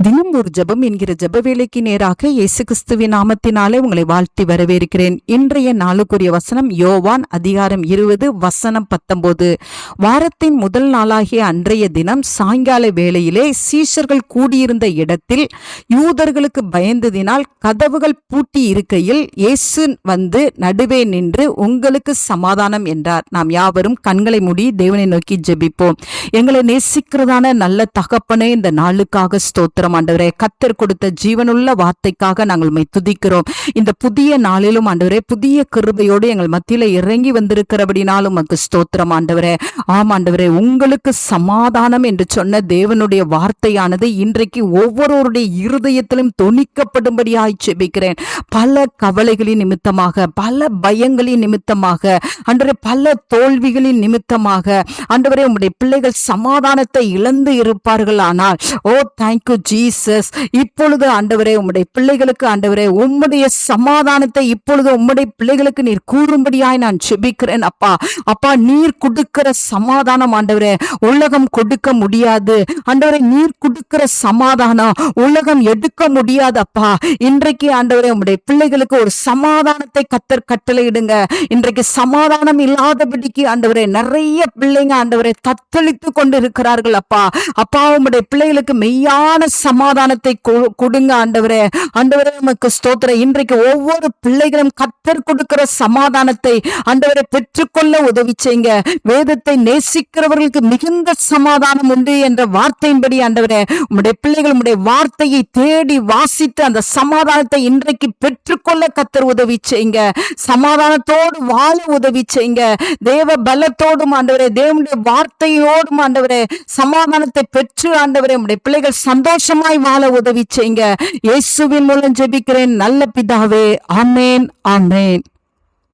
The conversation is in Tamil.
தினம் ஒரு ஜெபம் என்கிற ஜெப வேலைக்கு நேராக இயேசு கிறிஸ்துவின் நாமத்தினாலே உங்களை வாழ்த்தி வரவேற்கிறேன். இன்றைய நாளுக்குரிய வசனம் யோவான் அதிகாரம் 20 வசனம் 19. வாரத்தின் முதல் நாளாகிய அன்றைய தினம் சாயங்கால வேளையிலே சீஷர்கள் கூடியிருந்த இடத்தில் யூதர்களுக்கு பயந்ததினால் கதவுகள் பூட்டி இருக்கையில் இயேசு வந்து நடுவே நின்று உங்களுக்கு சமாதானம் என்றார். நாம் யாவரும் கண்களை மூடி தேவனை நோக்கி ஜெபிப்போம். எங்களை நேசிக்கிறதான நல்ல தகப்பனே, இந்த நாளுக்காக ஸ்தோத்திரம் ஆண்டவரே. கர்த்தர் கொடுத்த ஜீவனுள்ள வார்த்தைக்காக நாங்கள் உம்மை துதிக்கிறோம். இந்த புதிய நாளிலும் ஆண்டவரே புதிய கிருபையோடு எங்கள் மத்தியில இறங்கி வந்திருக்கிறபடினாலும் உமக்கு ஸ்தோத்திரம் ஆண்டவரே. ஆம் ஆண்டவரே, உங்களுக்கு சமாதானம் என்று சொன்ன தேவனுடைய வார்த்தையானது இன்றைக்கு ஒவ்வொருவருடைய இருதயத்திலும் தொனிக்கப்படும்படியாய் ஜெபிக்கிறேன். பல கவலைகளின் நிமித்தமாக, பல பயங்களின் நிமித்தமாக ஆண்டவரே, பல தோல்விகளின் நிமித்தமாக ஆண்டவரே உம்முடைய பிள்ளைகள் சமாதானத்தை இழந்து இருப்பார்கள். ஆனால் ஓ தேங்க்யூ ஜீசஸ், இப்பொழுது ஆண்டவரே உம்முடைய பிள்ளைகளுக்கு ஆண்டவரே உம்முடைய சமாதானத்தை இப்பொழுது உம்முடைய பிள்ளைகளுக்கு நீர் கூறும்படியாய் நான் ஜெபிக்கிறேன். அப்பா அப்பா, நீர் கொடுக்கிற சமாதானம் ஆண்டவரே உலகம் கொடுக்க முடியாது. ஆண்டவரே, நீர் கொடுக்கிற சமாதானம் உலகம் எடுக்க முடியாது. அப்பா, இன்றைக்கு ஆண்டவரே உம்முடைய பிள்ளைகளுக்கு ஒரு சமாதானத்தை கர்த்தர் கட்டளையிடுங்க. இன்றைக்கு சமாதானம் இல்லாதபடிக்கு ஆண்டவரே நிறைய பிள்ளைங்க ஆண்டவரே தத்தளித்து கொண்டு இருக்கிறார்கள். அப்பா அப்பா, உம்முடைய பிள்ளைகளுக்கு மெய்யான சமாதானத்தை கொடுங்க ஆண்டவரே. ஆண்டவரே உமக்கு ஸ்தோத்திரம். இன்றைக்கு ஒவ்வொரு பிள்ளைகளும் கர்த்தர் கொடுக்கிற சமாதானத்தை ஆண்டவரை பெற்றுக்கொள்ள உதவி செய்யுங்க. வேதத்தை நேசிக்கிறவர்களுக்கு மிகுந்த சமாதானம் உண்டு என்ற வார்த்தையின்படி ஆண்டவரே உம்முடைய பிள்ளைகள் உம்முடைய வார்த்தையை தேடி வாசித்து அந்த சமாதானத்தை இன்றைக்கு பெற்றுக்கொள்ள கர்த்தர் உதவி செய்யுங்க. சமாதானத்தோடு வாழ உதவி செய்யுங்க. தேவ பலத்தோடும் ஆண்டவரே தேவனுடைய வார்த்தையோடும் ஆண்டவரே சமாதானத்தை பெற்று ஆண்டவரே உம்முடைய பிள்ளைகள் சந்தோஷமாய் வாழ உதவி செய்யுங்க. இயேசுவின் மூலம் ஜெபிக்கிறேன் நல்ல பிதாவே. ஆமென் ஆமென்.